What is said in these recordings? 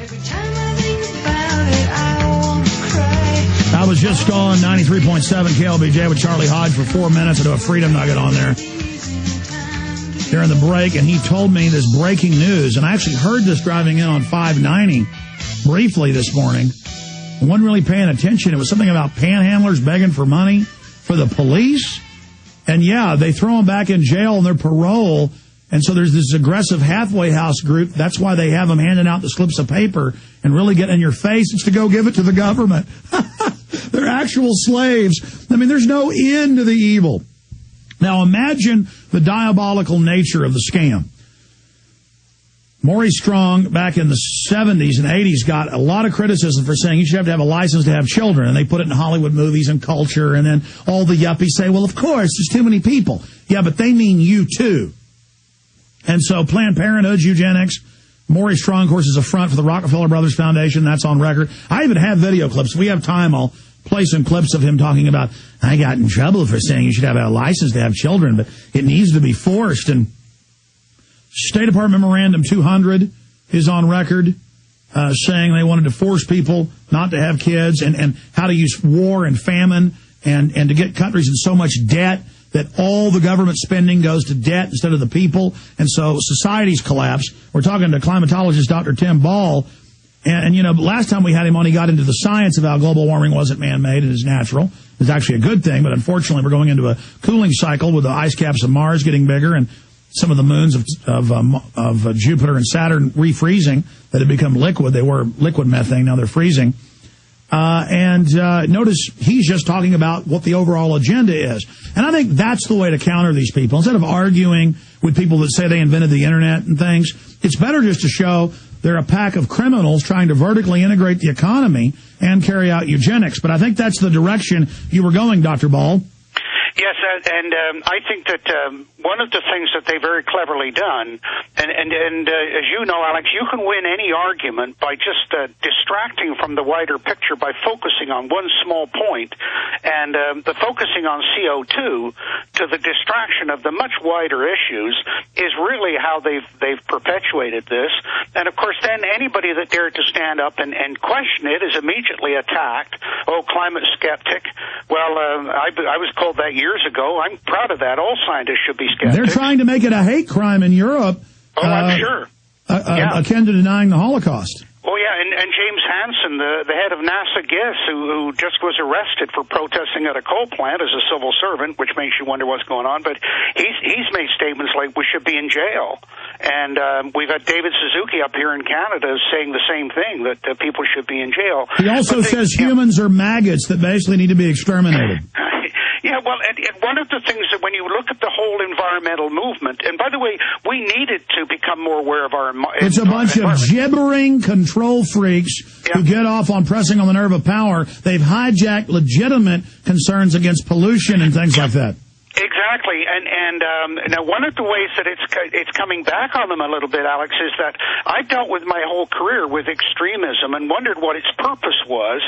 I was just on 93.7 KLBJ with Charlie Hodge for 4 minutes. I do a Freedom Nugget on there during the break, and he told me this breaking news, and I actually heard this driving in on 590 briefly this morning. I wasn't really paying attention. It was something about panhandlers begging for money for the police. And, yeah, they throw them back in jail on their parole. And so there's this aggressive halfway house group. That's why they have them handing out the slips of paper and really getting in your face. It's to go give it to the government. They're actual slaves. I mean, there's no end to the evil. Now, imagine the diabolical nature of the scam. Maury Strong, back in the 70s and 80s, got a lot of criticism for saying you should have to have a license to have children. And they put it in Hollywood movies and culture. And then all the yuppies say, well, of course, there's too many people. Yeah, but they mean you, too. And so Planned Parenthood, eugenics, Maury Strong, of course, is a front for the Rockefeller Brothers Foundation. That's on record. I even have video clips. If we have time, I'll play some clips of him talking about, I got in trouble for saying you should have a license to have children, but it needs to be forced. And State Department Memorandum 200 is on record saying they wanted to force people not to have kids and how to use war and famine and to get countries in so much debt that all the government spending goes to debt instead of the people. And so societies collapse. We're talking to climatologist Dr. Tim Ball. And, you know, last time we had him on, he got into the science of how global warming wasn't man-made and is natural. It's actually a good thing, but unfortunately we're going into a cooling cycle with the ice caps of Mars getting bigger and some of the moons of Jupiter and Saturn refreezing that had become liquid. They were liquid methane, now they're freezing. Notice he's just talking about what the overall agenda is. And I think that's the way to counter these people. Instead of arguing with people that say they invented the internet and things, it's better just to show they're a pack of criminals trying to vertically integrate the economy and carry out eugenics. But I think that's the direction you were going, Dr. Ball. Yes, and I think that one of the things that they've very cleverly done, and as you know, Alex, you can win any argument by just distracting from the wider picture by focusing on one small point, and the focusing on CO2 to the distraction of the much wider issues is really how they've perpetuated this. And of course, then anybody that dared to stand up and question it is immediately attacked. Oh, climate skeptic. Well, I was called that years ago. I'm proud of that. All scientists should be skeptics. They're trying to make it a hate crime in Europe. Oh, I'm sure. Akin to denying the Holocaust. Oh, yeah, and James Hansen, the head of NASA GIS, who just was arrested for protesting at a coal plant as a civil servant, which makes you wonder what's going on, but he's made statements like we should be in jail. And we've got David Suzuki up here in Canada saying the same thing, that people should be in jail. He also says humans are maggots that basically need to be exterminated. Yeah, well, and one of the things that when you look at the whole environmental movement, and by the way, we needed to become more aware of our environment. It's a bunch of gibbering control freaks who get off on pressing on the nerve of power. They've hijacked legitimate concerns against pollution and things like that. Exactly, and now one of the ways that it's coming back on them a little bit, Alex, is that I've dealt with my whole career with extremism and wondered what its purpose was,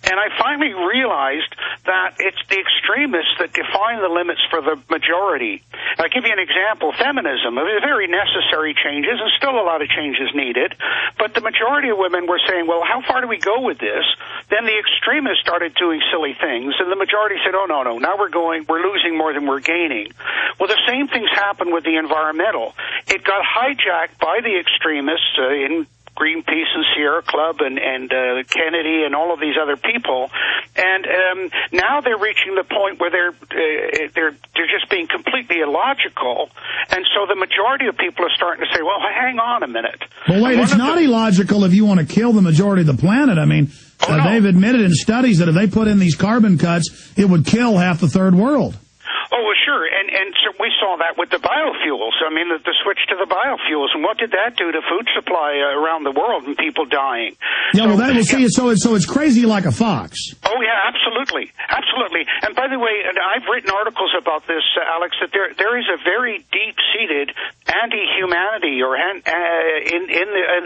and I finally realized that it's the extremists that define the limits for the majority. I'll give you an example. Feminism, very necessary changes, and still a lot of changes needed, but the majority of women were saying, well, how far do we go with this? Then the extremists started doing silly things, and the majority said, oh, no, now we're losing more than we're gaining. Well, the same things happened with the environmental. It got hijacked by the extremists in Greenpeace and Sierra Club and Kennedy and all of these other people, and now they're reaching the point where they're just being completely illogical, and so the majority of people are starting to say, well, hang on a minute. Well, wait, it's not illogical if you want to kill the majority of the planet. I mean, they've admitted in studies that if they put in these carbon cuts, it would kill half the third world. Oh, well, sure, and so we saw that with the biofuels. I mean, the switch to the biofuels, and what did that do to food supply around the world and people dying? Yeah, so it's crazy like a fox. Oh, yeah, absolutely. And by the way, I've written articles about this, Alex, that there is a very deep-seated anti-humanity or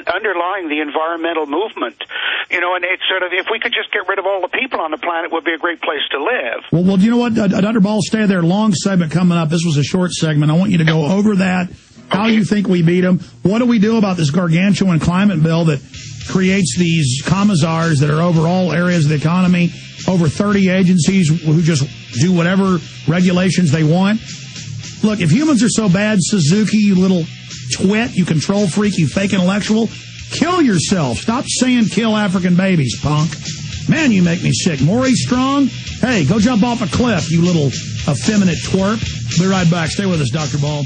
underlying the environmental movement. You know, and it's sort of, if we could just get rid of all the people on the planet, it would be a great place to live. Well, you know what, Dr. Ball, stay there. Long segment coming up. This was a short segment. I want you to go over that, how you think we beat them. What do we do about this gargantuan climate bill that creates these commissars that are over all areas of the economy, over 30 agencies who just do whatever regulations they want. Look, if humans are so bad, Suzuki, you little twit, you control freak, you fake intellectual, kill yourself. Stop saying kill African babies, punk. Man, you make me sick. Maurice Strong, hey, go jump off a cliff, you little effeminate twerp. Be right back. Stay with us, Dr. Ball.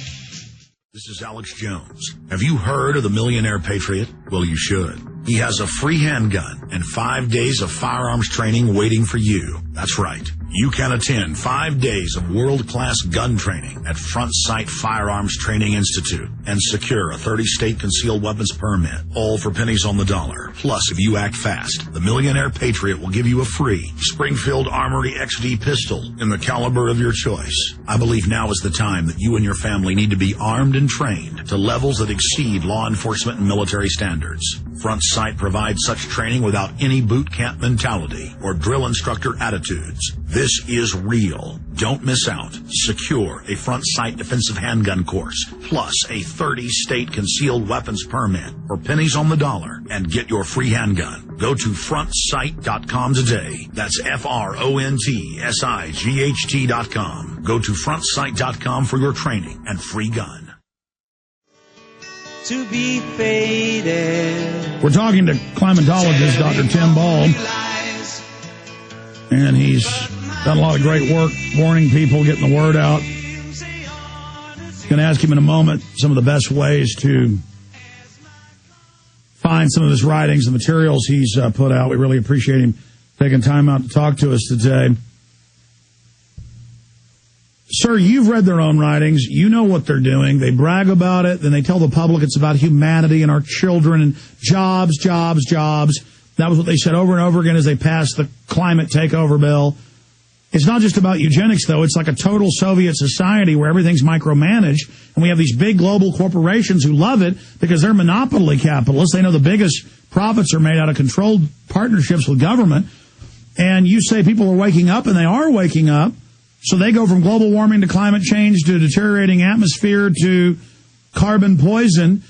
This is Alex Jones. Have you heard of the Millionaire Patriot? Well, you should. He has a free handgun and 5 days of firearms training waiting for you. That's right. You can attend 5 days of world-class gun training at Front Sight Firearms Training Institute and secure a 30-state concealed weapons permit, all for pennies on the dollar. Plus, if you act fast, the Millionaire Patriot will give you a free Springfield Armory XD pistol in the caliber of your choice. I believe now is the time that you and your family need to be armed and trained to levels that exceed law enforcement and military standards. Front Sight provides such training without any boot camp mentality or drill instructor attitudes. This is real. Don't miss out. Secure a Front Sight defensive handgun course, plus a 30-state concealed weapons permit for pennies on the dollar, and get your free handgun. Go to frontsight.com today. That's FRONTSIGHT.com. Go to frontsight.com for your training and free gun. To be faded. We're talking to climatologist Dr. Tim Ball, and he's done a lot of great work warning people, getting the word out. Going to ask him in a moment some of the best ways to find some of his writings and materials he's put out. We really appreciate him taking time out to talk to us today. Sir, you've read their own writings. You know what they're doing. They brag about it. Then they tell the public it's about humanity and our children and jobs, jobs, jobs. That was what they said over and over again as they passed the climate takeover bill. It's not just about eugenics, though. It's like a total Soviet society where everything's micromanaged. And we have these big global corporations who love it because they're monopoly capitalists. They know the biggest profits are made out of controlled partnerships with government. And you say people are waking up, and they are waking up. So they go from global warming to climate change to deteriorating atmosphere to carbon poison.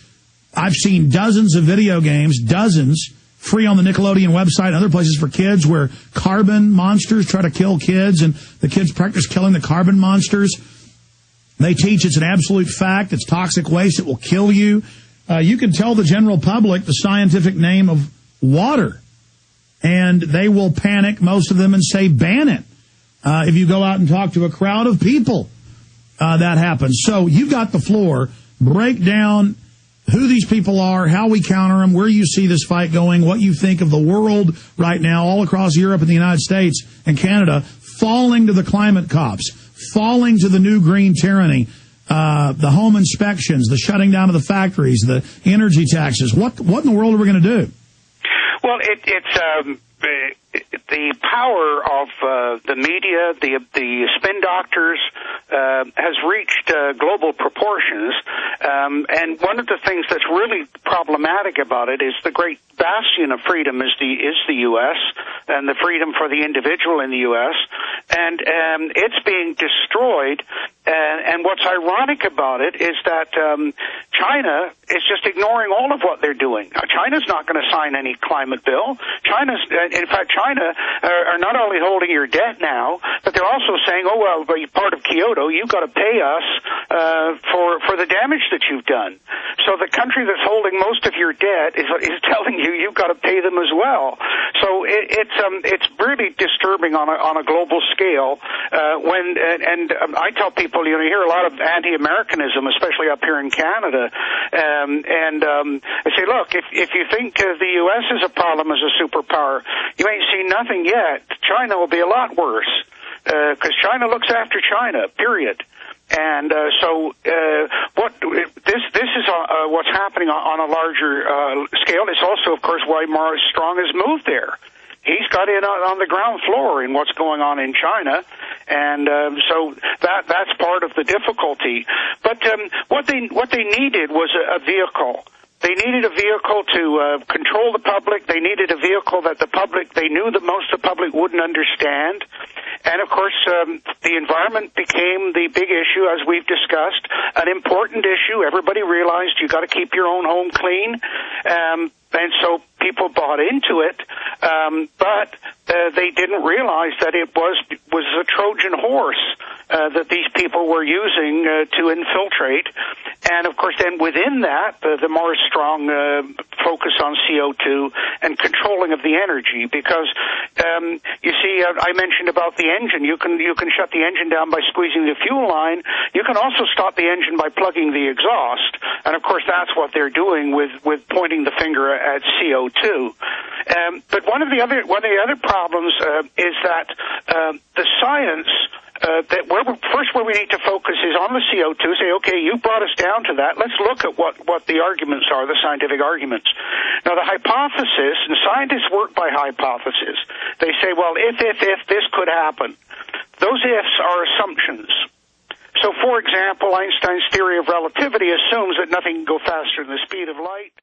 I've seen dozens of video games, dozens, free on the Nickelodeon website and other places for kids where carbon monsters try to kill kids, and the kids practice killing the carbon monsters. They teach it's an absolute fact. It's toxic waste. It will kill you. You can tell the general public the scientific name of water, and they will panic, most of them, and say ban it. If you go out and talk to a crowd of people, that happens. So you've got the floor. Break down who these people are, how we counter them, where you see this fight going, what you think of the world right now, all across Europe and the United States and Canada, falling to the climate cops, falling to the new green tyranny, the home inspections, the shutting down of the factories, the energy taxes. What in the world are we going to do? Well, it's the power of the media, the spin doctors, has reached global proportions. And one of the things that's really problematic about it is the great bastion of freedom is the U.S. and the freedom for the individual in the U.S. And it's being destroyed. And what's ironic about it is that China is just ignoring all of what they're doing. China's not going to sign any climate bill. In fact, China are not only holding your debt now, but they're also saying, oh, well, by part of Kyoto, you've got to pay us for the damage that you've done. So the country that's holding most of your debt is telling you you've got to pay them as well. So it's really disturbing on a global scale. I tell people, you hear a lot of anti-Americanism, especially up here in Canada, I say, look, if you think the U.S. is a problem as a superpower, you ain't seen nothing yet. China will be a lot worse because China looks after China, period. And so this is what's happening on a larger scale. It's also, of course, why Maurice Strong has moved there. He's got in on the ground floor in what's going on in China, and so that's part of the difficulty. But what they needed was a vehicle. They They needed a vehicle to control the public. They needed a vehicle that they knew that most of the public wouldn't understand. And, of course, the environment became the big issue, as we've discussed, an important issue. Everybody realized you got to keep your own home clean. And so people bought into it, but they didn't realize that it was a Trojan horse that these people were using to infiltrate. And, of course, then within that, the more strong focus on CO2 and controlling of the energy. Because, you see, I mentioned about the engine. You can shut the engine down by squeezing the fuel line. You can also stop the engine by plugging the exhaust. And, of course, that's what they're doing with pointing the finger at CO2. But one of the other problems is that the science where we need to focus is on the CO2. Say, okay, you brought us down to that. Let's look at what the arguments are, the scientific arguments. Now, the hypothesis, and scientists work by hypothesis. They say, well, if this could happen. Those ifs are assumptions. So, for example, Einstein's theory of relativity assumes that nothing can go faster than the speed of light.